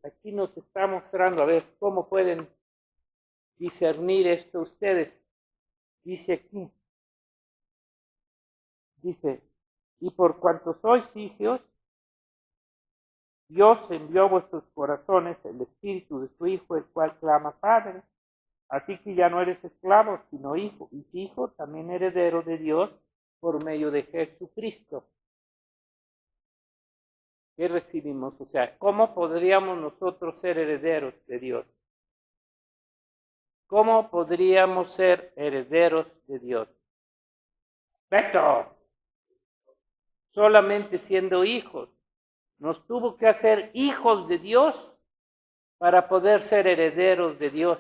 aquí nos está mostrando, a ver, cómo pueden discernir esto ustedes. Dice aquí, dice, y por cuanto sois hijos, Dios envió a vuestros corazones el espíritu de su Hijo, el cual clama Padre. Así que ya no eres esclavo, sino hijo, y si hijo, también heredero de Dios por medio de Jesucristo. ¿Qué recibimos? O sea, ¿cómo podríamos nosotros ser herederos de Dios? ¿Cómo podríamos ser herederos de Dios? Beto, solamente siendo hijos. Nos tuvo que hacer hijos de Dios para poder ser herederos de Dios.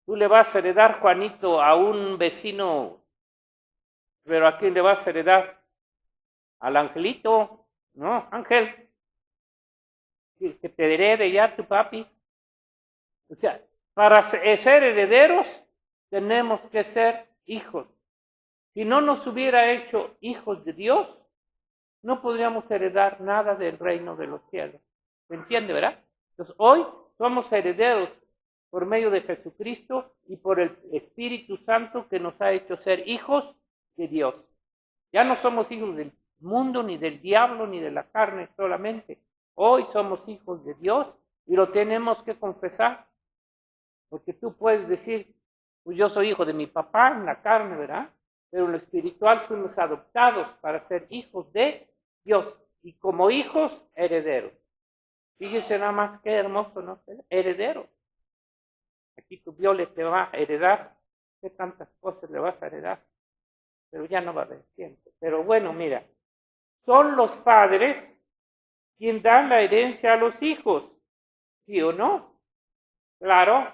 Tú le vas a heredar, Juanito, a un vecino, pero ¿a quién le vas a heredar? Al angelito, ¿no? Ángel, que te herede ya tu papi. O sea, para ser herederos tenemos que ser hijos. Si no nos hubiera hecho hijos de Dios, no podríamos heredar nada del reino de los cielos. ¿Se entiende, verdad? Entonces, hoy somos herederos por medio de Jesucristo y por el Espíritu Santo que nos ha hecho ser hijos de Dios. Ya no somos hijos del mundo, ni del diablo, ni de la carne solamente. Hoy somos hijos de Dios y lo tenemos que confesar. Porque tú puedes decir, pues yo soy hijo de mi papá en la carne, ¿verdad? Pero en lo espiritual fuimos adoptados para ser hijos de Dios. Y como hijos, herederos. Fíjese nada más qué hermoso, ¿no? Herederos. Aquí tu Viole te va a heredar. ¿Qué tantas cosas le vas a heredar? Pero ya no va a haber tiempo. Pero bueno, mira, son los padres quien dan la herencia a los hijos, ¿sí o no? Claro,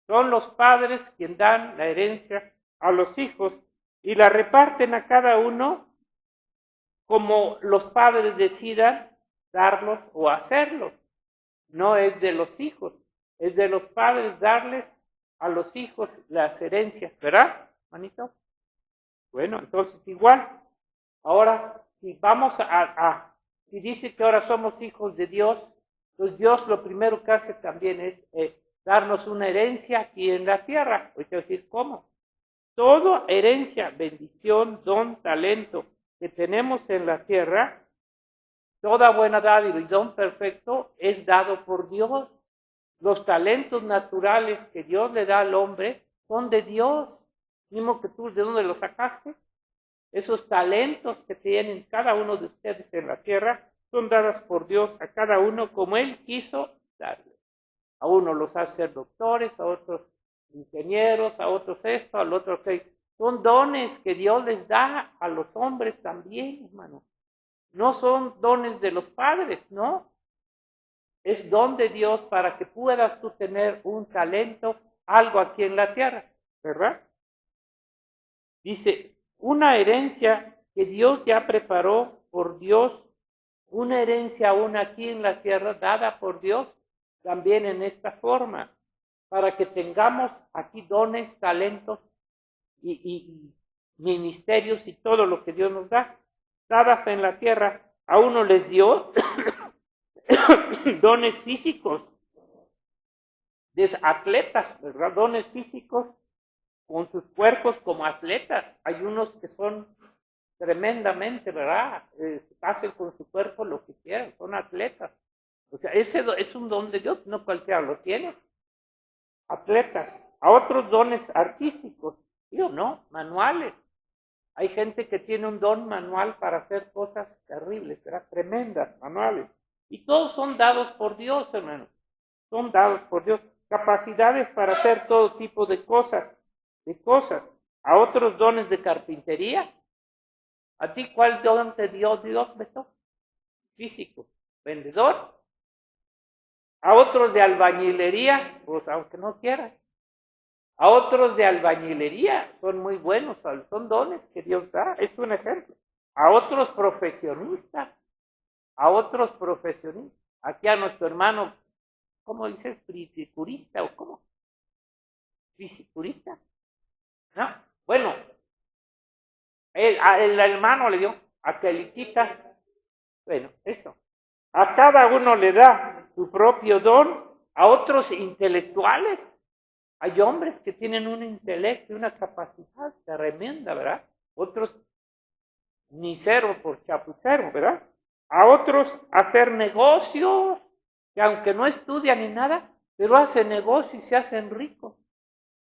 son los padres quien dan la herencia a los hijos y la reparten a cada uno como los padres decidan darlos o hacerlos. No es de los hijos, es de los padres darles a los hijos las herencias, ¿verdad, manito? Bueno, entonces igual, ahora si vamos si dice que ahora somos hijos de Dios, pues Dios lo primero que hace también es darnos una herencia aquí en la tierra. Voy a decir, ¿cómo? Toda herencia, bendición, don, talento que tenemos en la tierra, toda buena dádiva y don perfecto es dado por Dios. Los talentos naturales que Dios le da al hombre son de Dios. Mismo que tú, ¿de dónde los sacaste? Esos talentos que tienen cada uno de ustedes en la tierra son dadas por Dios a cada uno como Él quiso darles. A uno los hace ser doctores, a otros ingenieros, a otros esto, al otro aquello. Son dones que Dios les da a los hombres también, hermano. No son dones de los padres, ¿no? Es don de Dios para que puedas tú tener un talento, algo aquí en la tierra, ¿verdad? Dice, una herencia que Dios ya preparó por Dios, una herencia aún aquí en la tierra dada por Dios, también en esta forma, para que tengamos aquí dones, talentos y ministerios y todo lo que Dios nos da, dadas en la tierra. A uno les dio dones físicos, de atletas, ¿verdad? Dones físicos con sus cuerpos como atletas. Hay unos que son tremendamente, ¿verdad? Hacen con su cuerpo lo que quieran, son atletas. O sea, ese es un don de Dios, no cualquiera lo tiene. Atletas. A otros dones artísticos, ¿sí o no? Manuales. Hay gente que tiene un don manual para hacer cosas terribles, ¿verdad? Tremendas, manuales. Y todos son dados por Dios, hermano. Son dados por Dios. Capacidades para hacer todo tipo de cosas. A otros dones de carpintería. ¿A ti cuál don te dio Dios, Beto? Físico. Vendedor. A otros de albañilería, pues aunque no quieran. A otros de albañilería, son muy buenos, son dones que Dios da, es un ejemplo. A otros profesionistas. Aquí a nuestro hermano, ¿cómo dices? ¿Fisicurista o cómo? ¿Fisicurista? No, bueno, el hermano le dio a Quelitita, bueno, eso. A cada uno le da su propio don, a otros intelectuales. Hay hombres que tienen un intelecto y una capacidad tremenda, ¿verdad? Otros ni cero por chapucero, ¿verdad? A otros hacer negocios, que aunque no estudian ni nada, pero hacen negocios y se hacen ricos.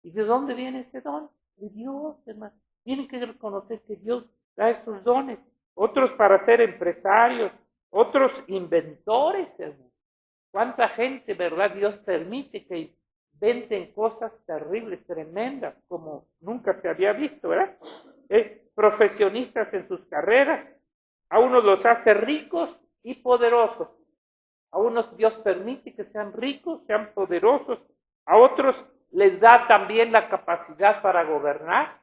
¿Y de dónde viene ese don? De Dios, hermano. Tienen que reconocer que Dios da esos dones. Otros para ser empresarios, otros inventores, hermano. ¿Cuánta gente, verdad, Dios permite que inventen cosas terribles, tremendas, como nunca se había visto, ¿verdad? Profesionistas en sus carreras, a unos los hace ricos y poderosos. A unos Dios permite que sean ricos, sean poderosos. A otros les da también la capacidad para gobernar,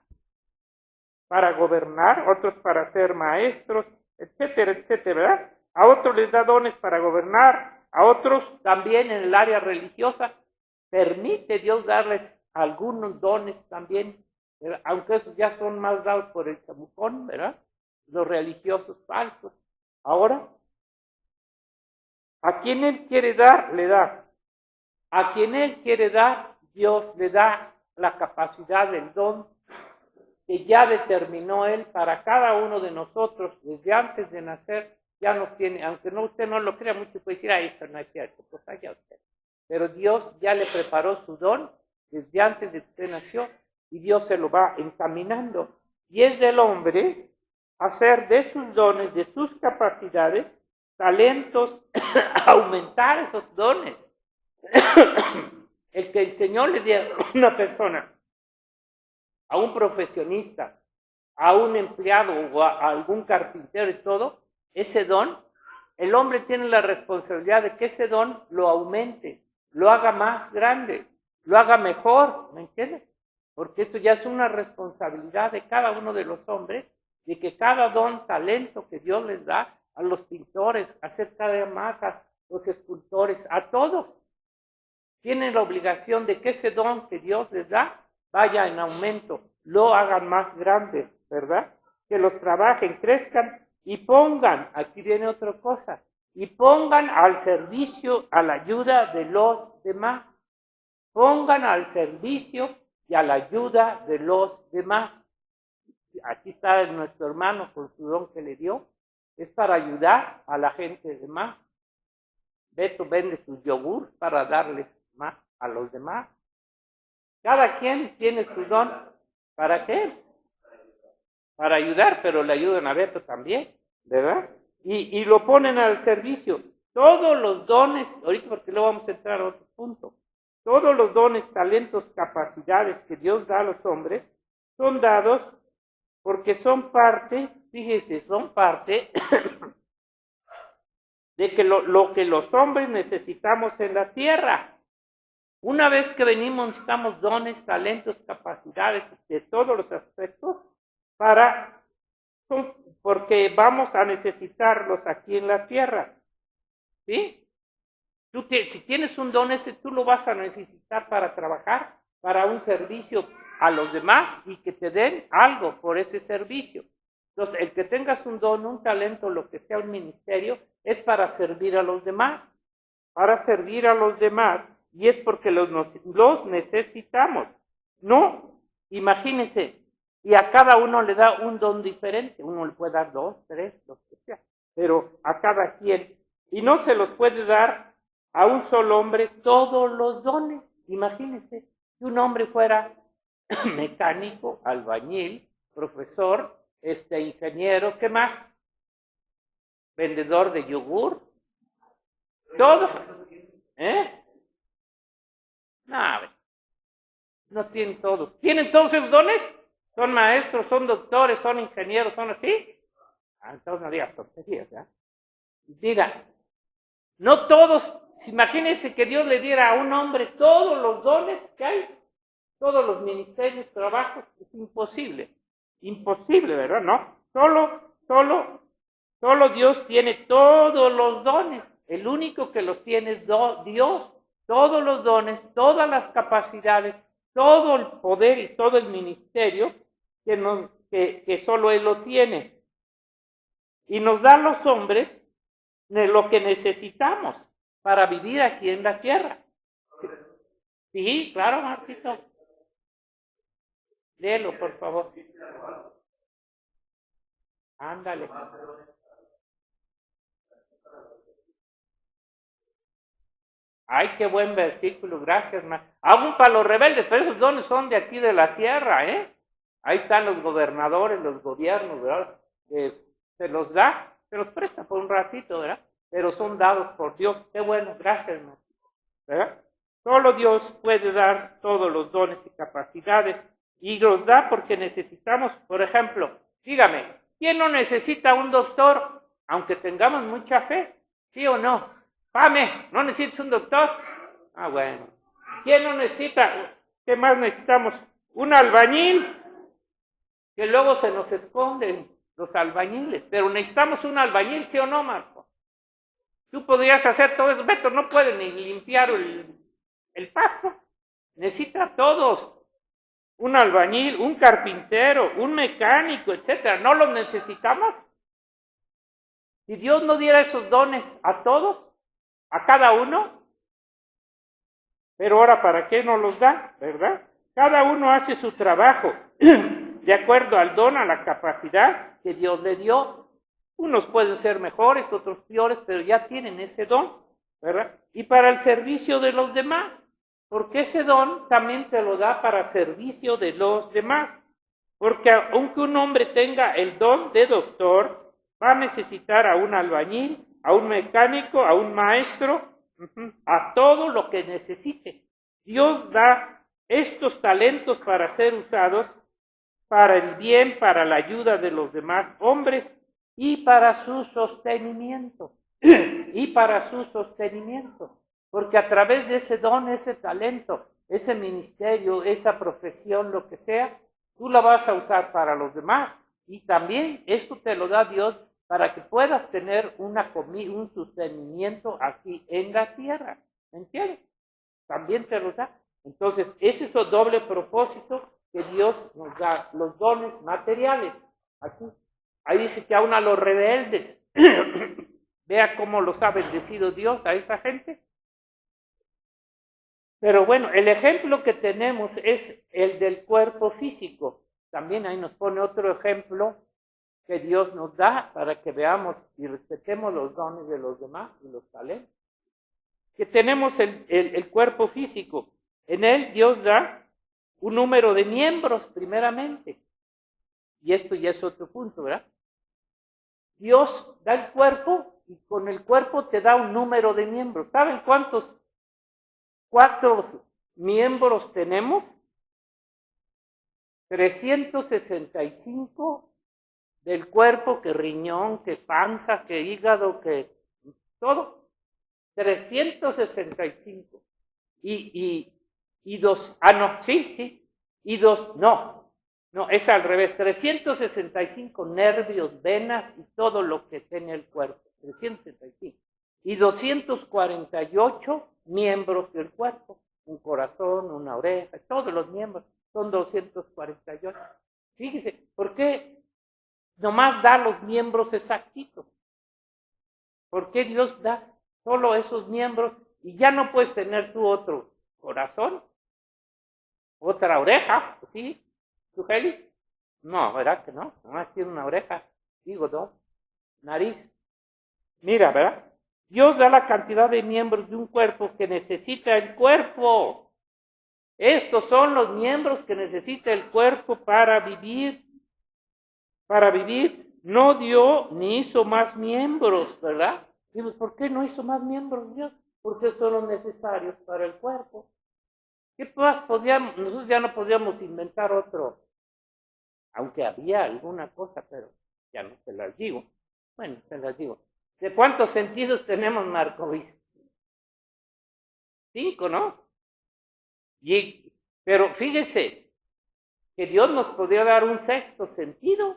otros para ser maestros, etcétera, etcétera, ¿verdad? A otros les da dones para gobernar, a otros también en el área religiosa permite Dios darles algunos dones también, ¿verdad? Aunque esos ya son más dados por el chamucón, ¿verdad? Los religiosos falsos. Ahora, a quien Él quiere dar, le da. A quien Él quiere dar, Dios le da la capacidad del don que ya determinó Él para cada uno de nosotros desde antes de nacer. Ya nos tiene, aunque no, usted no lo crea mucho, puede decir, esto no es cierto, pues allá usted. Pero Dios ya le preparó su don desde antes de que usted nació y Dios se lo va encaminando. Y es del hombre hacer de sus dones, de sus capacidades, talentos, aumentar esos dones. El que el Señor le dé a una persona, a un profesionista, a un empleado o a algún carpintero y todo, ese don, el hombre tiene la responsabilidad de que ese don lo aumente, lo haga más grande, lo haga mejor, ¿me entiendes? Porque esto ya es una responsabilidad de cada uno de los hombres, de que cada don, talento que Dios les da a los pintores, a hacer cada vez más, a los escultores, a todos, tienen la obligación de que ese don que Dios les da vaya en aumento, lo hagan más grande, ¿verdad? Que los trabajen, crezcan y pongan, aquí viene otra cosa, y pongan al servicio, a la ayuda de los demás. Pongan al servicio y a la ayuda de los demás. Aquí está nuestro hermano con su don que le dio, es para ayudar a la gente demás. Beto vende sus yogur para darles más a los demás. Cada quien tiene su don. ¿Para qué? Para ayudar, pero le ayudan a Beto también, ¿verdad? Y lo ponen al servicio. Todos los dones, ahorita porque luego vamos a entrar a otro punto, todos los dones, talentos, capacidades que Dios da a los hombres son dados porque son parte, fíjese, son parte de que lo que los hombres necesitamos en la tierra. Una vez que venimos necesitamos dones, talentos, capacidades de todos los aspectos porque vamos a necesitarlos aquí en la tierra. ¿Sí? Si tienes un don ese, tú lo vas a necesitar para trabajar, para un servicio a los demás y que te den algo por ese servicio. Entonces, el que tengas un don, un talento, lo que sea un ministerio, es para servir a los demás. Para servir a los demás. Y es porque los necesitamos. No, imagínense, y a cada uno le da un don diferente. Uno le puede dar 2, 3, lo que sea. Pero a cada quien. Y no se los puede dar a un solo hombre todos los dones. Imagínense, si un hombre fuera mecánico, albañil, profesor, ingeniero, ¿qué más? Vendedor de yogur, todo. No tienen todos. ¿Tienen todos esos dones? ¿Son maestros, son doctores, son ingenieros, son así? Entonces no digas tonterías, ¿ya? Diga, no todos, imagínense que Dios le diera a un hombre todos los dones que hay, todos los ministerios, trabajos, es imposible. Imposible, ¿verdad? No. Solo Dios tiene todos los dones. El único que los tiene es Dios. Todos los dones, todas las capacidades, todo el poder y todo el ministerio que solo Él lo tiene. Y nos da a los hombres de lo que necesitamos. para vivir aquí en la tierra. Sí, claro, Martito. Léelo, por favor. Ándale. Ay, qué buen versículo, gracias, aún para los rebeldes, pero esos dones son de aquí de la tierra, ¿eh? Ahí están los gobernadores, los gobiernos, ¿verdad? Se los da, se los presta por un ratito, ¿verdad? Pero son dados por Dios. Qué bueno, gracias, ¿verdad? Solo Dios puede dar todos los dones y capacidades, y los da porque necesitamos, por ejemplo, dígame, ¿quién no necesita un doctor, aunque tengamos mucha fe? ¿Sí o no? Pame, ¿no necesitas un doctor? Ah, bueno. ¿Quién no necesita? ¿Qué más necesitamos? Un albañil, que luego se nos esconden los albañiles, pero necesitamos un albañil, ¿sí o no, Marco? Tú podrías hacer todo eso, Beto no puede ni limpiar el pasto, necesita a todos, un albañil, un carpintero, un mecánico, etcétera, ¿no los necesitamos? Si Dios no diera esos dones a todos, a cada uno, pero ahora ¿para qué no los da? ¿Verdad? Cada uno hace su trabajo de acuerdo al don, a la capacidad que Dios le dio. Unos pueden ser mejores, otros peores, pero ya tienen ese don, ¿verdad? Y para el servicio de los demás, porque ese don también te lo da para servicio de los demás. Porque aunque un hombre tenga el don de doctor, va a necesitar a un albañil, a un mecánico, a un maestro, a todo lo que necesite. Dios da estos talentos para ser usados para el bien, para la ayuda de los demás hombres y para su sostenimiento. Y para su sostenimiento. Porque a través de ese don, ese talento, ese ministerio, esa profesión, lo que sea, tú la vas a usar para los demás. Y también esto te lo da Dios para que puedas tener un sostenimiento aquí en la tierra. ¿Me entiendes? También te lo da. Entonces, ese es el doble propósito que Dios nos da, los dones materiales. Aquí. Ahí dice que aún a los rebeldes, vea cómo los ha bendecido Dios a esa gente. Pero bueno, el ejemplo que tenemos es el del cuerpo físico. También ahí nos pone otro ejemplo que Dios nos da para que veamos y respetemos los dones de los demás y los talentos. Que tenemos el cuerpo físico. En él Dios da un número de miembros primeramente. Y esto ya es otro punto, ¿verdad? Dios da el cuerpo y con el cuerpo te da un número de miembros. ¿Saben cuántos miembros tenemos? 365 del cuerpo, que riñón, que panza, que hígado, que todo. 365. Y dos, y dos, no, es al revés, 365 nervios, venas y todo lo que tiene el cuerpo, 365. Y 248 miembros del cuerpo, un corazón, una oreja, todos los miembros, son 248. Fíjese, ¿por qué nomás da los miembros exactitos? ¿Por qué Dios da solo esos miembros y ya no puedes tener tú otro corazón, otra oreja? ¿Sí? ¿Tú, Heli? No, ¿verdad que no? Nomás tiene una oreja, digo dos, nariz. Mira, ¿verdad? Dios da la cantidad de miembros de un cuerpo que necesita el cuerpo. Estos son los miembros que necesita el cuerpo para vivir. Para vivir, no dio ni hizo más miembros, ¿verdad? Digo, ¿por qué no hizo más miembros Dios? Porque son los necesarios para el cuerpo. ¿Qué más podíamos? Nosotros ya no podíamos inventar otro, aunque había alguna cosa, pero ya no se las digo. Bueno, se las digo. ¿De cuántos sentidos tenemos, Marcovis? 5, ¿no? Pero fíjese que Dios nos podría dar un sexto sentido,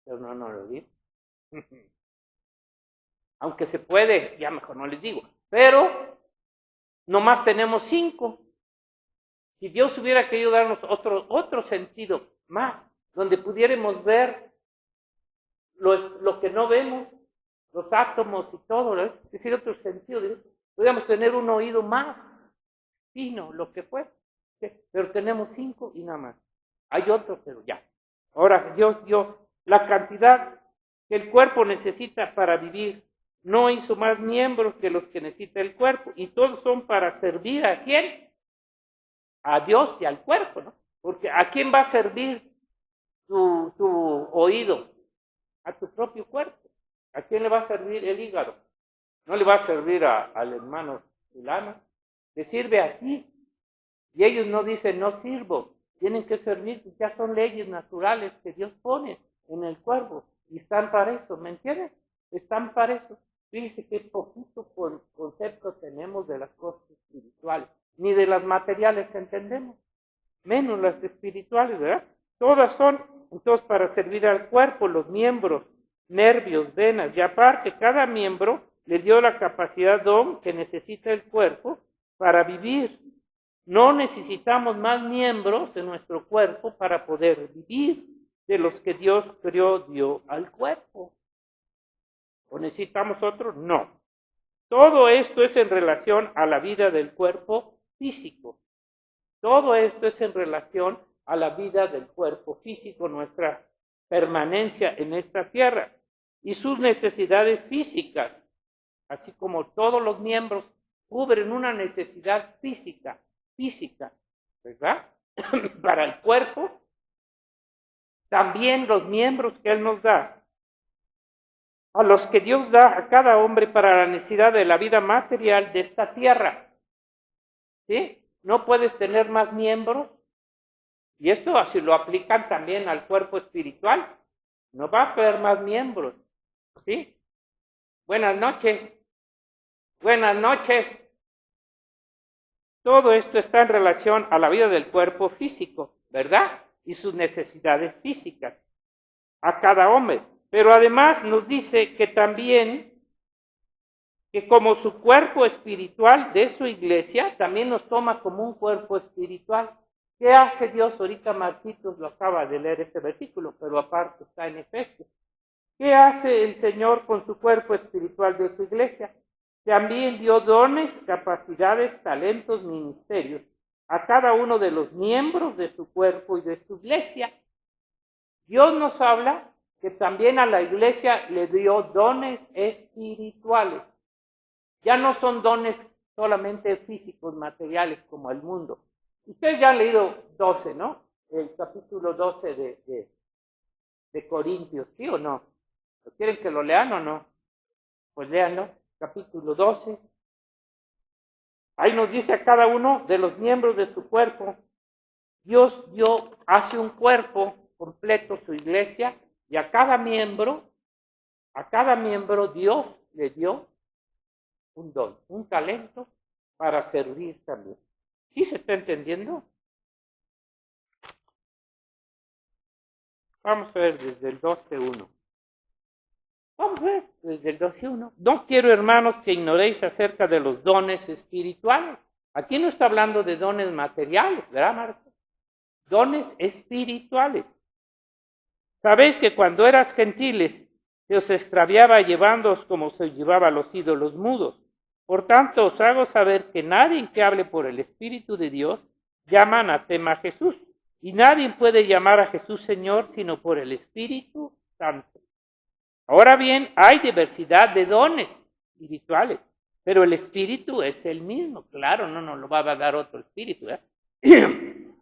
pero no lo digo. Aunque se puede, ya mejor no les digo. Pero nomás tenemos 5. Si Dios hubiera querido darnos otro sentido más, donde pudiéramos ver lo que no vemos, los átomos y todo, ¿no? Es decir, otro sentido, Podríamos tener un oído más fino, lo que fue, ¿sí? Pero tenemos 5 y nada más. Hay otro, pero ya. Ahora, Dios dio la cantidad que el cuerpo necesita para vivir. No hizo más miembros que los que necesita el cuerpo. Y todos son para servir ¿a quién? A Dios y al cuerpo, ¿no? Porque ¿a quién va a servir tu oído? A tu propio cuerpo. ¿A quién le va a servir el hígado? No le va a servir al hermano fulano. Le sirve a ti. Y ellos no dicen, no sirvo. Tienen que servir, ya son leyes naturales que Dios pone en el cuerpo. Y están para eso, ¿me entiendes? Están para eso. Fíjense qué poquito concepto tenemos de las cosas espirituales. Ni de las materiales entendemos. Menos las espirituales, ¿verdad? Todas son, entonces, para servir al cuerpo, los miembros, nervios, venas. Y aparte, cada miembro le dio la capacidad don que necesita el cuerpo para vivir. No necesitamos más miembros de nuestro cuerpo para poder vivir de los que Dios creó, dio al cuerpo. ¿O necesitamos otros? No. Todo esto es en relación a la vida del cuerpo físico. Todo esto es en relación a la vida del cuerpo físico, nuestra permanencia en esta tierra y sus necesidades físicas, así como todos los miembros cubren una necesidad física, ¿verdad? Para el cuerpo, también los miembros que Él nos da, a los que Dios da a cada hombre para la necesidad de la vida material de esta tierra. ¿Sí? No puedes tener más miembros, y esto así lo aplican también al cuerpo espiritual. No va a haber más miembros. ¿Sí? Buenas noches. Buenas noches. Todo esto está en relación a la vida del cuerpo físico, ¿verdad? Y sus necesidades físicas a cada hombre. Pero además nos dice que también, que como su cuerpo espiritual de su iglesia, también nos toma como un cuerpo espiritual. ¿Qué hace Dios? Ahorita Marquitos lo acaba de leer este versículo, pero aparte está en Efesios. ¿Qué hace el Señor con su cuerpo espiritual de su iglesia? También dio dones, capacidades, talentos, ministerios a cada uno de los miembros de su cuerpo y de su iglesia. Dios nos habla que también a la iglesia le dio dones espirituales. Ya no son dones solamente físicos, materiales, como el mundo. Ustedes ya han leído 12, ¿no? El capítulo 12 de Corintios, ¿sí o no? ¿Quieren que lo lean o no? Pues léanlo. Capítulo 12. Ahí nos dice a cada uno de los miembros de su cuerpo. Dios hace un cuerpo completo, su iglesia, y a cada miembro Dios le dio un don, un talento para servir también. ¿Sí se está entendiendo? Vamos a ver desde el 12:1. Vamos a ver desde el 12:1. No quiero, hermanos, que ignoréis acerca de los dones espirituales. Aquí no está hablando de dones materiales, ¿verdad, Marco? Dones espirituales. Sabéis que cuando eras gentiles, se os extraviaba llevándoos como se llevaba a los ídolos mudos. Por tanto, os hago saber que nadie que hable por el Espíritu de Dios llama anatema a Jesús. Y nadie puede llamar a Jesús Señor sino por el Espíritu Santo. Ahora bien, hay diversidad de dones espirituales, pero el Espíritu es el mismo. Claro, no nos lo va a dar otro Espíritu, ¿eh?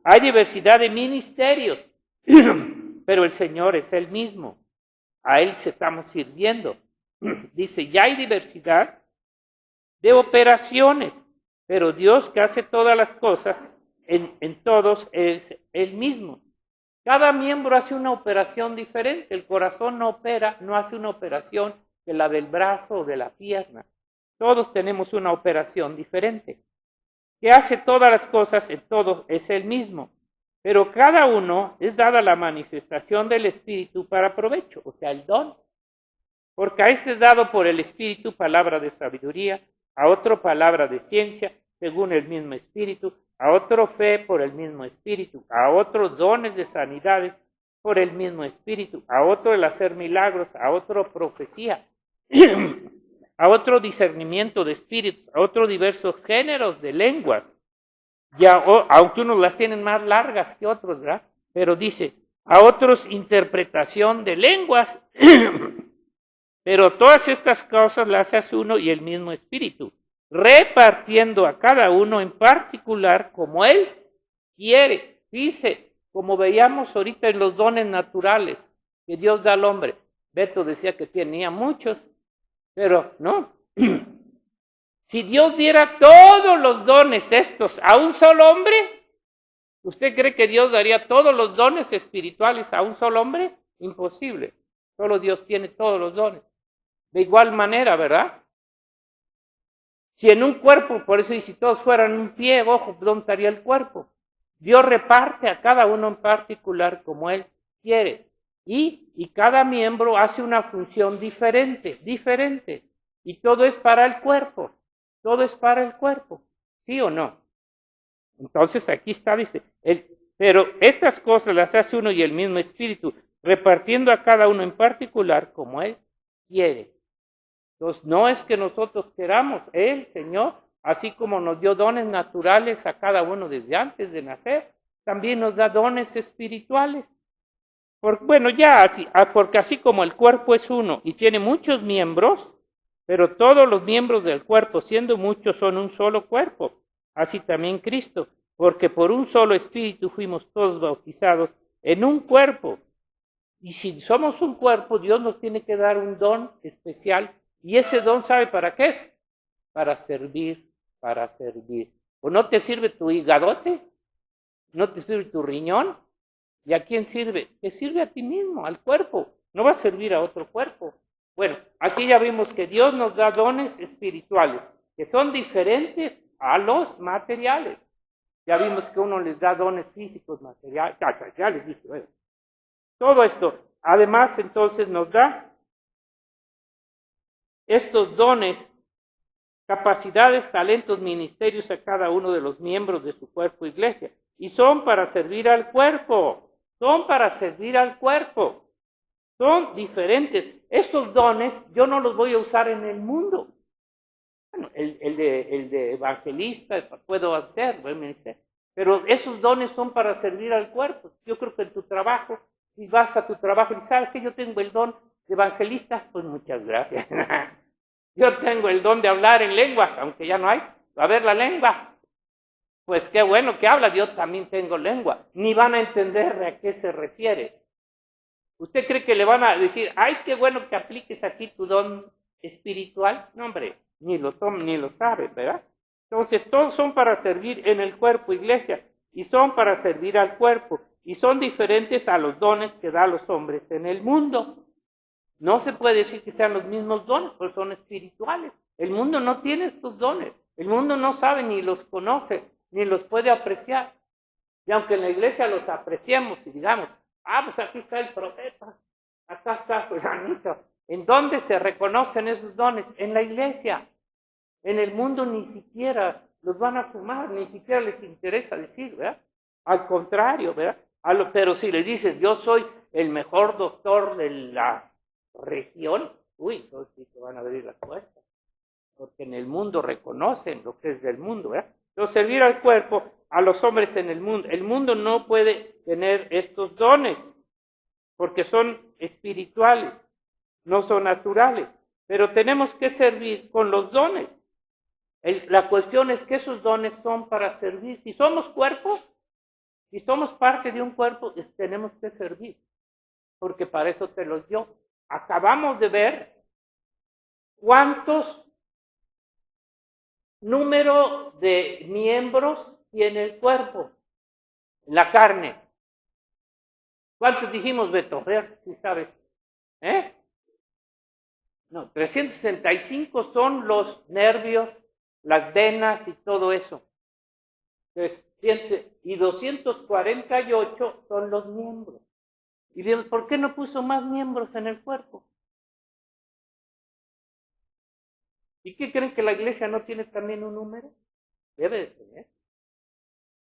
Hay diversidad de ministerios, pero el Señor es el mismo. A Él se estamos sirviendo. Dice, ya hay diversidad de operaciones, pero Dios que hace todas las cosas en todos es el mismo. Cada miembro hace una operación diferente. El corazón no hace una operación que la del brazo o de la pierna. Todos tenemos una operación diferente. Que hace todas las cosas en todos es el mismo. Pero cada uno es dada la manifestación del Espíritu para provecho, o sea, el don. Porque a este es dado por el Espíritu palabra de sabiduría, a otro palabra de ciencia, según el mismo Espíritu, a otro fe por el mismo Espíritu, a otros dones de sanidades por el mismo Espíritu, a otro el hacer milagros, a otro profecía, a otro discernimiento de espíritus, a otros diversos géneros de lenguas. Ya, aunque unos las tienen más largas que otros, ¿verdad? Pero dice, a otros interpretación de lenguas, pero todas estas cosas las hace uno y el mismo espíritu, repartiendo a cada uno en particular como él quiere. Dice, como veíamos ahorita en los dones naturales que Dios da al hombre. Beto decía que tenía muchos, pero no. Si Dios diera todos los dones estos a un solo hombre, ¿usted cree que Dios daría todos los dones espirituales a un solo hombre? Imposible. Solo Dios tiene todos los dones. De igual manera, ¿verdad? Si en un cuerpo, por eso, y si todos fueran un pie, ojo, ¿dónde estaría el cuerpo? Dios reparte a cada uno en particular como Él quiere. Y cada miembro hace una función diferente. Y todo es para el cuerpo. Todo es para el cuerpo. ¿Sí o no? Entonces aquí está, dice, pero estas cosas las hace uno y el mismo espíritu, repartiendo a cada uno en particular como Él quiere. Entonces no es que nosotros queramos, Él, Señor, así como nos dio dones naturales a cada uno desde antes de nacer, también nos da dones espirituales. Porque así como el cuerpo es uno y tiene muchos miembros, pero todos los miembros del cuerpo, siendo muchos, son un solo cuerpo. Así también Cristo, porque por un solo espíritu fuimos todos bautizados en un cuerpo. Y si somos un cuerpo, Dios nos tiene que dar un don especial. Y ese don, ¿sabe para qué es? Para servir. ¿O no te sirve tu higadote? ¿No te sirve tu riñón? ¿Y a quién sirve? Te sirve a ti mismo, al cuerpo. No va a servir a otro cuerpo. Bueno, aquí ya vimos que Dios nos da dones espirituales, que son diferentes a los materiales. Ya vimos que uno les da dones físicos, materiales, ya les dije, bueno. Todo esto, además, entonces nos da estos dones, capacidades, talentos, ministerios a cada uno de los miembros de su cuerpo iglesia. Y son para servir al cuerpo. Son diferentes. Estos dones yo no los voy a usar en el mundo. Bueno, el de evangelista puedo hacer, pero esos dones son para servir al cuerpo. Yo creo que en tu trabajo, si vas a tu trabajo y sabes que yo tengo el don de evangelista, pues muchas gracias. Yo tengo el don de hablar en lenguas, aunque ya no hay. A ver la lengua. Pues qué bueno que habla, yo también tengo lengua. Ni van a entender a qué se refiere. ¿Usted cree que le van a decir, ay, qué bueno que apliques aquí tu don espiritual? No, hombre, ni lo sabe, ¿verdad? Entonces, todos son para servir en el cuerpo, iglesia, y son para servir al cuerpo, y son diferentes a los dones que da a los hombres en el mundo. No se puede decir que sean los mismos dones, porque son espirituales. El mundo no tiene estos dones. El mundo no sabe ni los conoce, ni los puede apreciar. Y aunque en la iglesia los apreciemos y digamos, pues aquí está el profeta, acá está Juanito. ¿En dónde se reconocen esos dones? En la iglesia. En el mundo ni siquiera los van a fumar, ni siquiera les interesa decir, ¿verdad? Al contrario, ¿verdad? Pero si les dices, yo soy el mejor doctor de la región, entonces sí te van a abrir las puertas. Porque en el mundo reconocen lo que es del mundo, ¿verdad? Entonces, servir al cuerpo, a los hombres en el mundo. El mundo no puede tener estos dones, porque son espirituales, no son naturales. Pero tenemos que servir con los dones. La cuestión es que esos dones son para servir. Si somos cuerpo, si somos parte de un cuerpo, tenemos que servir, porque para eso te los dio. Acabamos de ver cuántos número de miembros tiene el cuerpo, la carne. ¿Cuántos dijimos, Beto? ¿Sí sabes? No, 365 son los nervios, las venas y todo eso. Entonces, fíjense, y 248 son los miembros. Y vemos, ¿por qué no puso más miembros en el cuerpo? ¿Y qué creen que la iglesia no tiene también un número? Debe de tener.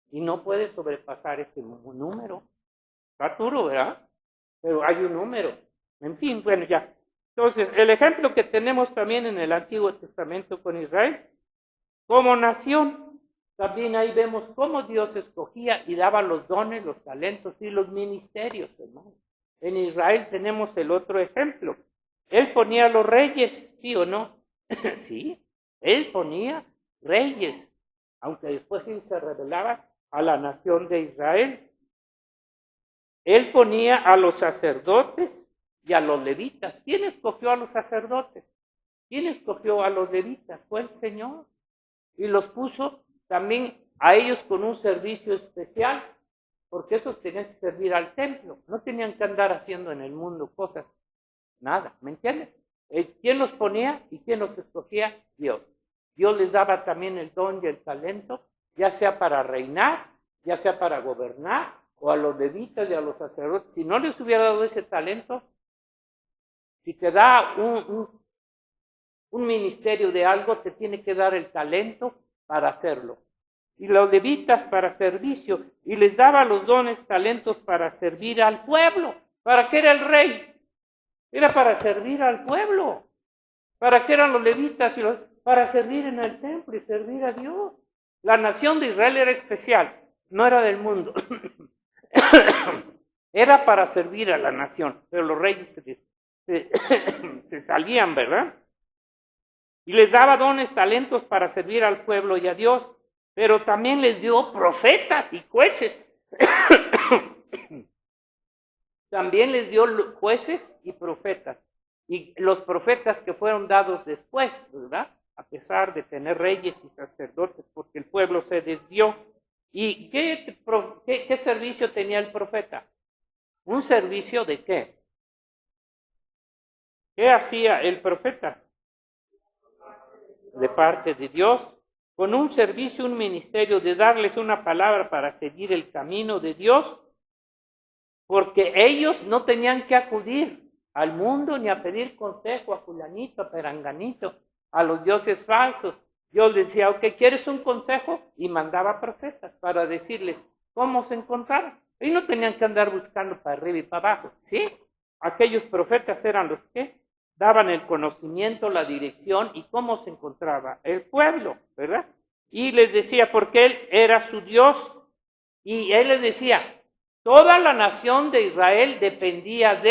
Y no puede sobrepasar ese número. Está duro, ¿verdad? Pero hay un número. En fin, bueno, ya. Entonces, el ejemplo que tenemos también en el Antiguo Testamento con Israel, como nación, también ahí vemos cómo Dios escogía y daba los dones, los talentos y los ministerios, hermano. En Israel tenemos el otro ejemplo. Él ponía a los reyes, ¿sí o no? Sí, él ponía reyes, aunque después sí se rebelaba a la nación de Israel. Él ponía a los sacerdotes y a los levitas. ¿Quién escogió a los sacerdotes? ¿Quién escogió a los levitas? Fue el Señor. Y los puso también a ellos con un servicio especial, porque esos tenían que servir al templo. No tenían que andar haciendo en el mundo cosas. Nada, ¿me entiendes? ¿Quién los ponía y quién los escogía? Dios. Dios les daba también el don y el talento, ya sea para reinar, ya sea para gobernar, o a los levitas y a los sacerdotes. Si no les hubiera dado ese talento, si te da un ministerio de algo, te tiene que dar el talento para hacerlo. Y los levitas para servicio, y les daba los dones, talentos para servir al pueblo. ¿Para qué era el rey? Era para servir al pueblo. ¿Para qué eran los levitas? Para servir en el templo y servir a Dios. La nación de Israel era especial, no era del mundo. Era para servir a la nación, pero los reyes se salían, ¿verdad? Y les daba dones, talentos para servir al pueblo y a Dios, pero también les dio profetas y jueces. También les dio jueces y profetas. Y los profetas que fueron dados después, ¿verdad? A pesar de tener reyes y sacerdotes, porque el pueblo se desvió. ¿Y qué servicio tenía el profeta? ¿Un servicio de qué? ¿Qué hacía el profeta? De parte de Dios, con un servicio, un ministerio de darles una palabra para seguir el camino de Dios, porque ellos no tenían que acudir al mundo ni a pedir consejo a fulanito, a peranganito, a los dioses falsos. Dios les decía, ok, ¿quieres un consejo? Y mandaba profetas para decirles cómo se encontraban. Ellos no tenían que andar buscando para arriba y para abajo, ¿sí? Aquellos profetas eran los que daban el conocimiento, la dirección y cómo se encontraba el pueblo, ¿verdad? Y les decía, porque Él era su Dios, y Él les decía, toda la nación de Israel dependía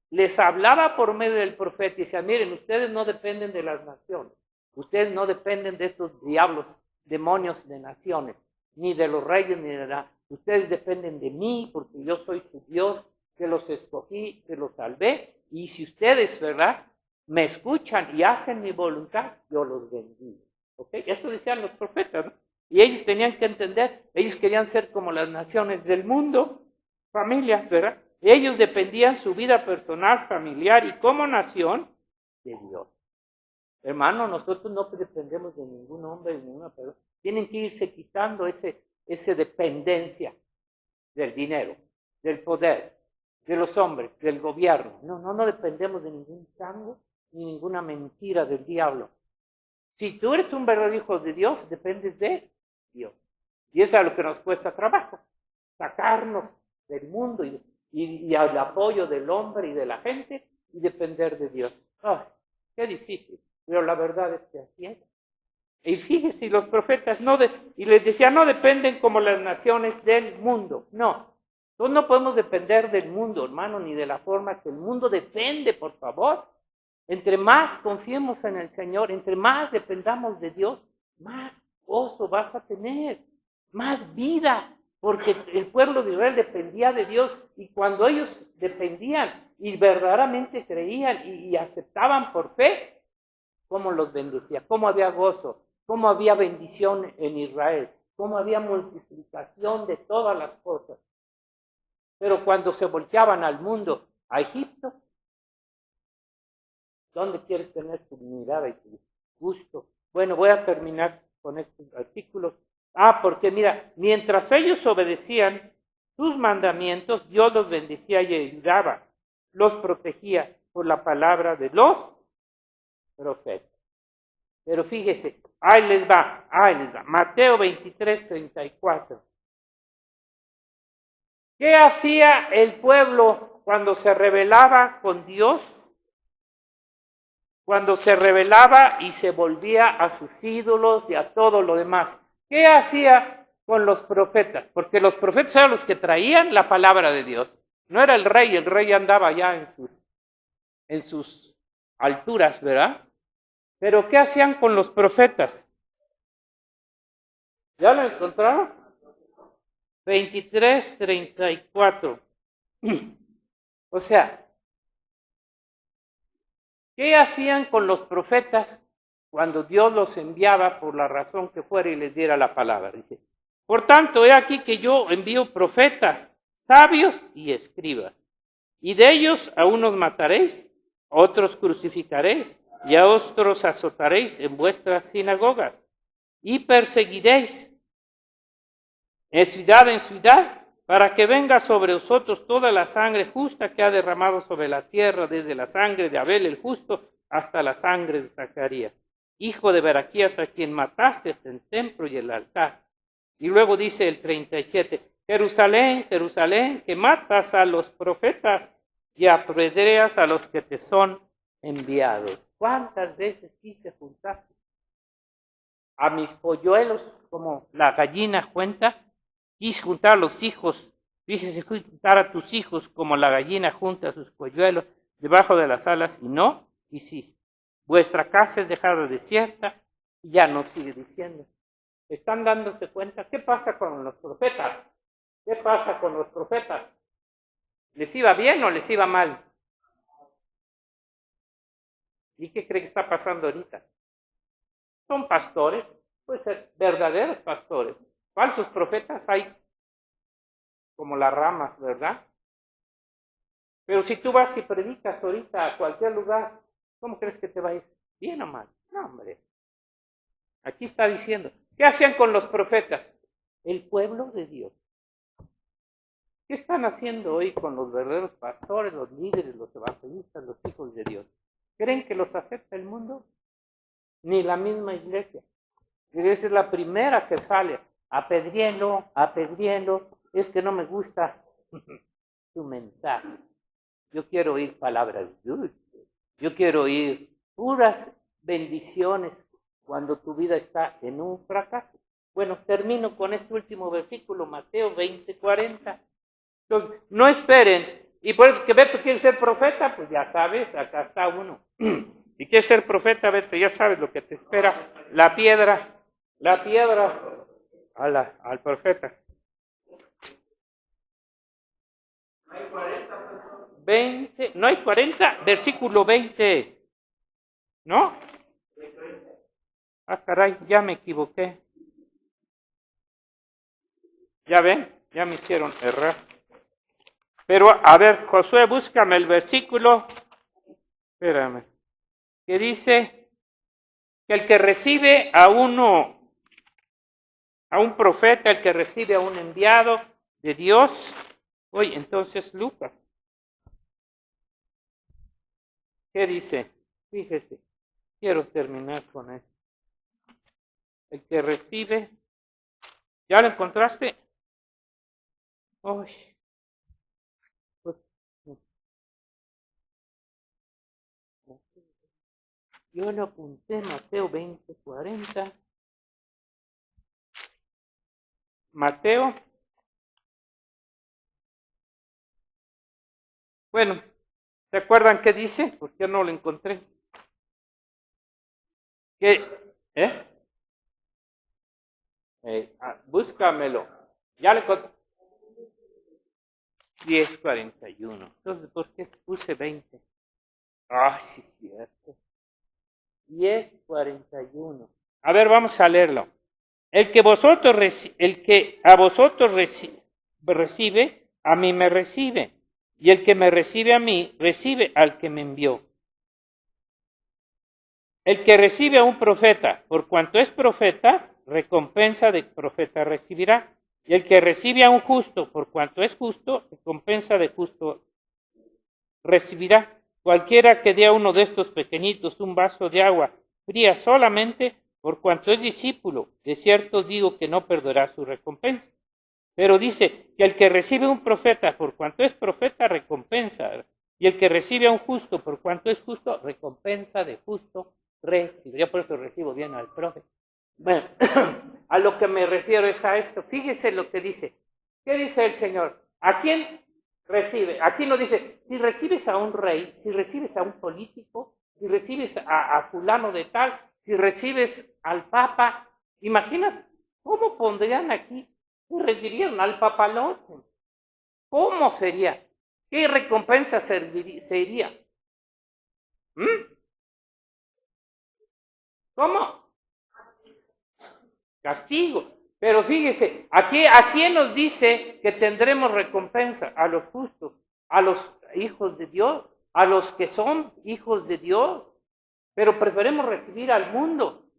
les hablaba por medio del profeta y decía, miren, ustedes no dependen de las naciones, ustedes no dependen de estos diablos, demonios de naciones, ni de los reyes, ni de nada, ustedes dependen de mí, porque yo soy su Dios, que los escogí, que los salvé, y si ustedes, ¿verdad?, me escuchan y hacen mi voluntad, yo los bendigo. ¿Ok? Eso decían los profetas, ¿no? Y ellos tenían que entender, ellos querían ser como las naciones del mundo, familias, ¿verdad? Ellos dependían su vida personal, familiar y como nación de Dios. Hermano, nosotros no dependemos de ningún hombre, de ninguna persona. Tienen que irse quitando esa dependencia del dinero, del poder, de los hombres, del gobierno. No dependemos de ningún chango ni ninguna mentira del diablo. Si tú eres un verdadero hijo de Dios, dependes de Dios. Y eso es lo que nos cuesta trabajo, sacarnos del mundo y al apoyo del hombre y de la gente y depender de Dios. ¡Ay, qué difícil! Pero la verdad es que así es. Y fíjese, los profetas y les decía, no dependen como las naciones del mundo. No, nosotros no podemos depender del mundo, hermano, ni de la forma que el mundo depende, por favor. Entre más confiemos en el Señor, entre más dependamos de Dios, más gozo vas a tener, más vida, porque el pueblo de Israel dependía de Dios, y cuando ellos dependían y verdaderamente creían y aceptaban por fe, cómo los bendecía, cómo había gozo, cómo había bendición en Israel, cómo había multiplicación de todas las cosas. Pero cuando se volteaban al mundo, a Egipto, ¿dónde quieres tener tu mirada y tu gusto? Bueno, voy a terminar con estos artículos. Porque mira, mientras ellos obedecían sus mandamientos, Dios los bendecía y ayudaba, los protegía por la palabra de los profetas. Pero fíjese, ahí les va. Mateo 23, 34. ¿Qué hacía el pueblo cuando se rebelaba con Dios? cuando se rebelaba y se volvía a sus ídolos y a todo lo demás. ¿Qué hacía con los profetas? Porque los profetas eran los que traían la palabra de Dios. No era el rey andaba ya en sus alturas, ¿verdad? Pero ¿qué hacían con los profetas? ¿Ya lo encontraron? 23:34. O sea, ¿qué hacían con los profetas cuando Dios los enviaba por la razón que fuera y les diera la palabra? Dice, por tanto, he aquí que yo envío profetas, sabios y escribas, y de ellos a unos mataréis, a otros crucificaréis, y a otros azotaréis en vuestras sinagogas, y perseguiréis en ciudad, para que venga sobre vosotros toda la sangre justa que ha derramado sobre la tierra, desde la sangre de Abel el justo hasta la sangre de Zacarías, hijo de Baraquías, a quien mataste en el templo y el altar. Y luego dice el 37, Jerusalén, Jerusalén, que matas a los profetas y apedreas a los que te son enviados. ¿Cuántas veces quise juntarte a mis polluelos como la gallina cuenta? Quise juntar a los hijos, quise juntar a tus hijos como la gallina junta a sus polluelos debajo de las alas, y no hiciste. Vuestra casa es dejada desierta, y ya no sigue diciendo. ¿Están dándose cuenta? ¿Qué pasa con los profetas? ¿Qué pasa con los profetas? ¿Les iba bien o les iba mal? ¿Y qué cree que está pasando ahorita? Son pastores, pues verdaderos pastores. Falsos profetas hay como las ramas, ¿verdad? Pero si tú vas y predicas ahorita a cualquier lugar, ¿cómo crees que te va a ir? ¿Bien o mal? No, hombre. Aquí está diciendo, ¿qué hacían con los profetas? El pueblo de Dios. ¿Qué están haciendo hoy con los verdaderos pastores, los líderes, los evangelistas, los hijos de Dios? ¿Creen que los acepta el mundo? Ni la misma iglesia. Esa es la primera que sale. Apedriendo, es que no me gusta tu mensaje. Yo quiero oír palabras dulces. Yo quiero oír puras bendiciones cuando tu vida está en un fracaso. Bueno, termino con este último versículo, Mateo 20:40. Entonces, no esperen. Y por eso que Beto quiere ser profeta, pues ya sabes, acá está uno. Y quieres ser profeta, Beto, ya sabes lo que te espera. La piedra al profeta. No hay 40. No hay 40, versículo 20. ¿No? Ah, caray, ya me equivoqué. ¿Ya ven? Ya me hicieron errar. Pero, a ver, Josué, búscame el versículo. Espérame. Que dice que el que recibe a un profeta, el que recibe a un enviado de Dios. Oye, entonces Lucas. ¿Qué dice? Fíjese, quiero terminar con esto. El que recibe, ¿ya lo encontraste? Uy. Yo lo apunté, Mateo 20:40. Mateo. Bueno, ¿se acuerdan qué dice? Porque no lo encontré. Búscamelo. Ya le encontré. 10:41. Entonces, ¿por qué puse 20? Ah, sí, cierto. 10:41. A ver, vamos a leerlo. El que a vosotros recibe, a mí me recibe. Y el que me recibe a mí, recibe al que me envió. El que recibe a un profeta, por cuanto es profeta, recompensa de profeta recibirá. Y el que recibe a un justo, por cuanto es justo, recompensa de justo recibirá. Cualquiera que dé a uno de estos pequeñitos un vaso de agua fría solamente, por cuanto es discípulo, de cierto digo que no perderá su recompensa. Pero dice que el que recibe un profeta, por cuanto es profeta, recompensa. Y el que recibe a un justo por cuanto es justo, recompensa de justo recibe. Yo por eso recibo bien al profe. Bueno, a lo que me refiero es a esto. Fíjese lo que dice. ¿Qué dice el Señor? ¿A quién recibe? Aquí no dice, si recibes a un rey, si recibes a un político, si recibes a fulano de tal, si recibes al papa, ¿imaginas cómo pondrían aquí? Si recibieron al papalote. ¿Cómo sería? ¿Qué recompensa sería? ¿Cómo? Castigo. Pero fíjese, aquí, ¿a quién nos dice que tendremos recompensa? A los justos, a los hijos de Dios, a los que son hijos de Dios. Pero preferimos recibir al mundo.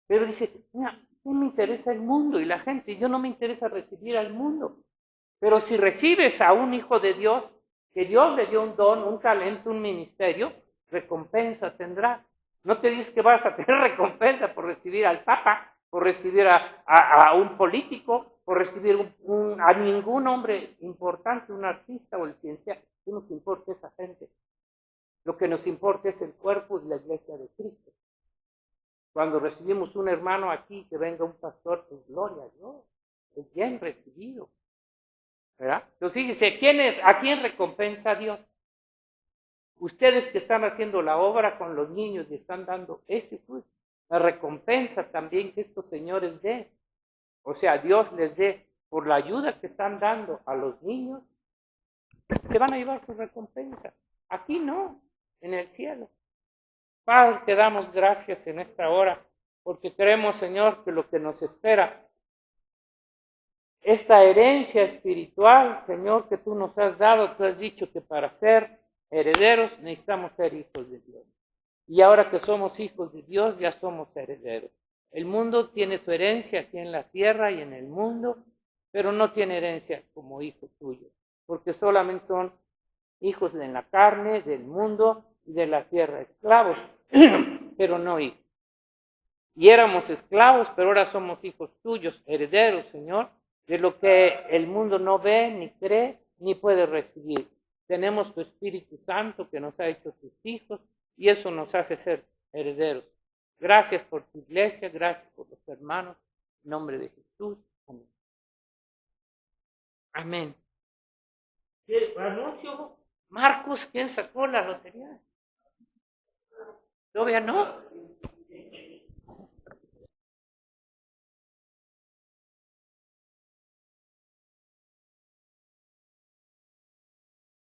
Pero dice, mira, ¿qué me interesa el mundo y la gente? Yo no me interesa recibir al mundo. Pero si recibes a un hijo de Dios, que Dios le dio un don, un talento, un ministerio, recompensa tendrá. No te dices que vas a tener recompensa por recibir al Papa, por recibir a un político, por recibir a ningún hombre importante, un artista o el quien sea. ¿Qué nos importa esa gente? Lo que nos importa es el cuerpo y la iglesia de Cristo. Cuando recibimos un hermano aquí, que venga un pastor, pues gloria a Dios, es bien recibido. ¿Verdad? Entonces fíjese, ¿a quién recompensa a Dios? Ustedes que están haciendo la obra con los niños y están dando ese fruto, la recompensa también que estos señores den. O sea, Dios les dé por la ayuda que están dando a los niños, se van a llevar su recompensa. Aquí no, en el cielo. Padre, te damos gracias en esta hora, porque creemos, Señor, que lo que nos espera, esta herencia espiritual, Señor, que tú nos has dado, tú has dicho que para ser herederos necesitamos ser hijos de Dios. Y ahora que somos hijos de Dios, ya somos herederos. El mundo tiene su herencia aquí en la tierra y en el mundo, pero no tiene herencia como hijo tuyo, porque solamente son hijos de la carne, del mundo y de la tierra, esclavos, pero no hijos. Y éramos esclavos, pero ahora somos hijos tuyos, herederos, Señor, de lo que el mundo no ve, ni cree, ni puede recibir. Tenemos tu Espíritu Santo que nos ha hecho tus hijos y eso nos hace ser herederos. Gracias por tu iglesia, gracias por los hermanos. En nombre de Jesús. Amén. Amén. ¿Qué anuncio? Marcos, ¿quién sacó la lotería? Todavía no.